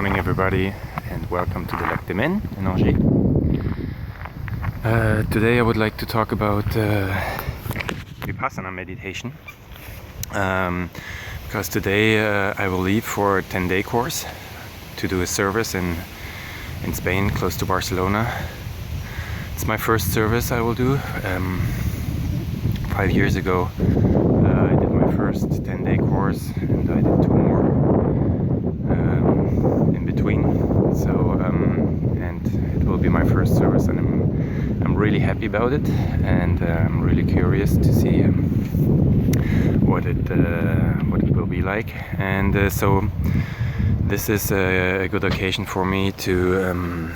morning everybody, and welcome to the Lac des Men in Angers. Today I would like to talk about Vipassana meditation, because today I will leave for a 10-day course to do a service in Spain, close to Barcelona. It's my first service I will do. 5 years ago I did my first 10-day course, and I did 2 more in between. So and it will be my first service, and I'm really happy about it, and I'm really curious to see what it will be like. And so this is a good occasion for me to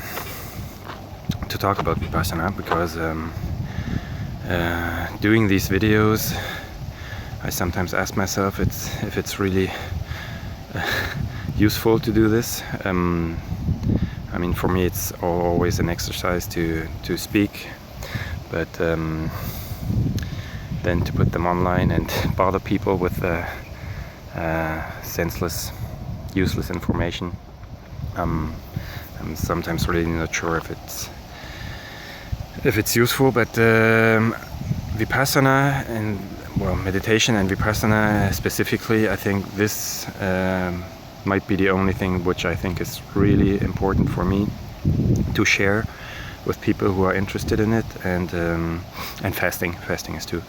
talk about Vipassana, because doing these videos, I sometimes ask myself if it's really useful to do this. I mean, for me it's always an exercise to speak, but then to put them online and bother people with senseless, useless information, I'm sometimes really not sure if it's useful. But Vipassana and meditation and Vipassana specifically, I think this might be the only thing which I think is really important for me to share with people who are interested in it, and fasting is too.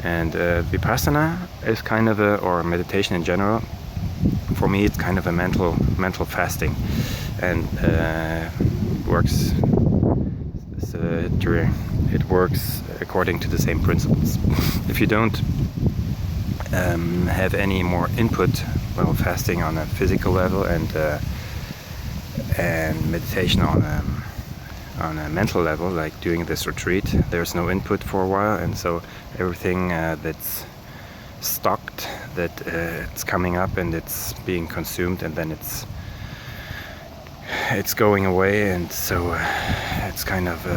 And Vipassana is kind of or meditation in general, for me it's kind of a mental fasting, and works it works according to the same principles. If you don't have any more input while fasting on a physical level, and meditation on a mental level, like doing this retreat, there's no input for a while, and so everything that's stocked, that it's coming up and it's being consumed, and then it's going away, and so it's kind of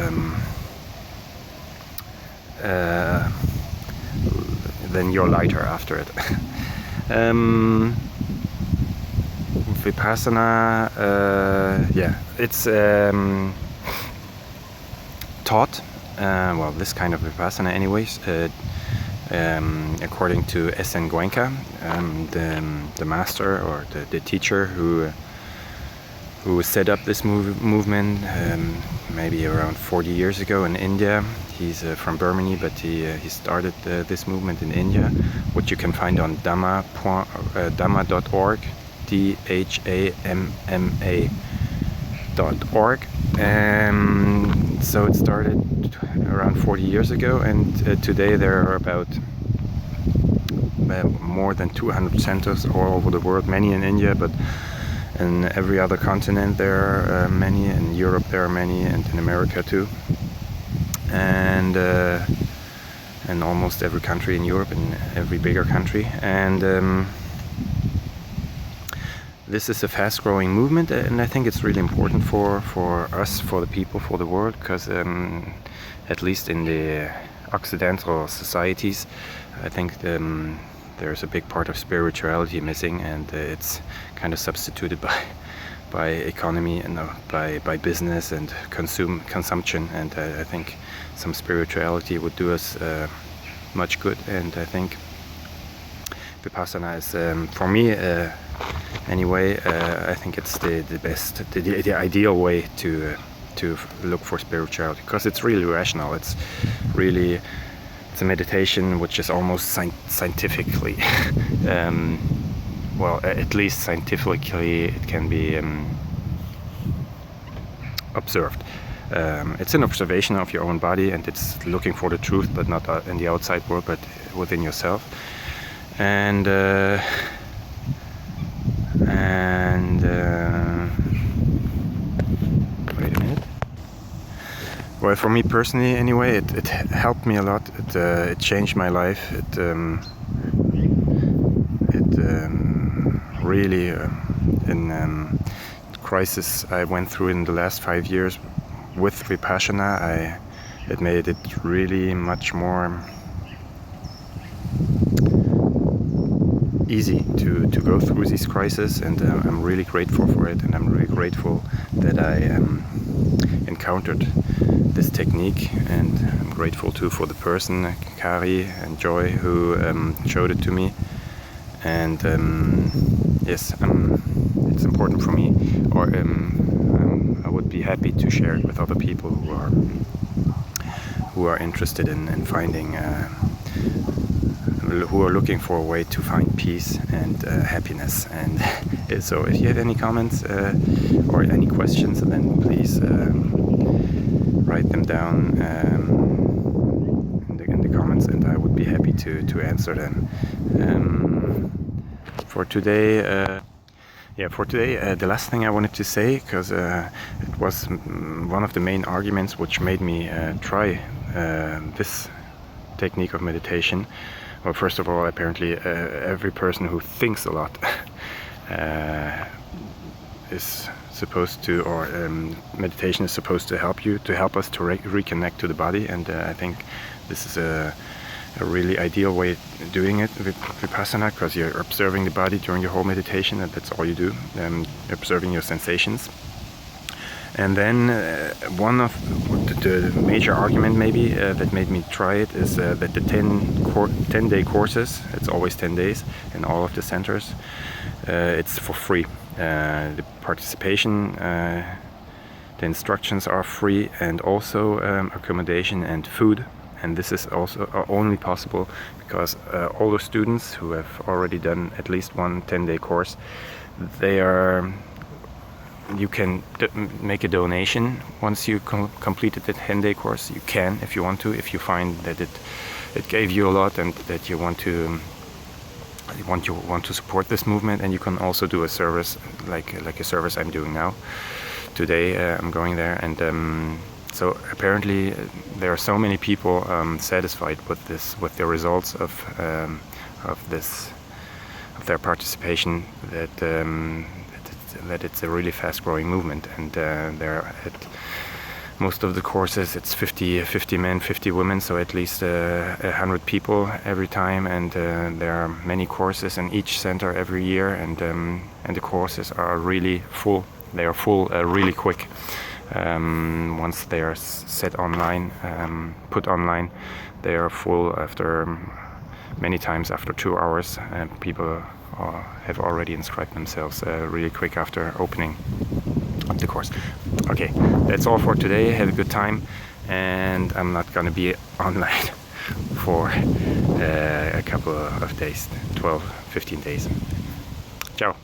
then you're lighter after it. Vipassana, it's taught, this kind of Vipassana anyways, according to Goenka, the master or the teacher who set up this movement maybe around 40 years ago in India. He's from Germany, but he started this movement in India, which you can find on dhamma.org, DHAMMA.org. So it started around 40 years ago, and today there are about more than 200 centers all over the world, many in India, but in every other continent there are many. In Europe there are many, and in America too, and almost every country in Europe, and every bigger country. And this is a fast-growing movement, and I think it's really important for us, for the people, for the world, because at least in the Occidental societies, I think there's a big part of spirituality missing, and it's kind of substituted by economy and by business and consumption. And I think some spirituality would do us much good, and I think Vipassana is, for me anyway, I think it's the best, the ideal way to look for spirituality, because it's really rational. It's a meditation which is almost scientifically at least scientifically it can be observed. It's an observation of your own body, and it's looking for the truth, but not in the outside world, but within yourself. And wait a minute. Well, for me personally anyway, it helped me a lot. It changed my life. It really in crisis I went through in the last 5 years with Vipassana, it made it really much more easy to go through these crises, and I'm really grateful for it, and I'm really grateful that I encountered this technique, and I'm grateful too for the person, Kari and Joy, who showed it to me. And yes, it's important for me, or I would be happy to share it with other people who are interested in finding, who are looking for a way to find peace and happiness. And so if you have any comments or any questions, then please write them down in the comments, and I would be happy to answer them. For today, the last thing I wanted to say, because it was one of the main arguments which made me try this technique of meditation. Well, first of all, apparently every person who thinks a lot is supposed to, or meditation is supposed to help us to reconnect to the body, and I think this is a really ideal way of doing it with Vipassana, because you're observing the body during your whole meditation, and that's all you do, observing your sensations. And then one of the major argument maybe that made me try it is that the 10-day courses, it's always 10 days in all of the centers, it's for free. The participation, the instructions are free, and also accommodation and food. And this is also only possible because all the students who have already done at least one 10-day course, you can make a donation once you completed the 10-day course. You can, if you want to, if you find that it gave you a lot and that you want to support this movement. And you can also do a service like a service I'm doing now. Today I'm going there, and so apparently there are so many people satisfied with the results of their participation that it's a really fast-growing movement. And there at most of the courses it's 50 men, 50 women, so at least 100 people every time. And there are many courses in each center every year, and the courses are really full. They are full really quick. Once they are set online, put online, they are full after many times after 2 hours, and people have already inscribed themselves really quick after opening up the course. Okay, that's all for today. Have a good time, and I'm not gonna be online for a couple of days, 12-15 days. Ciao.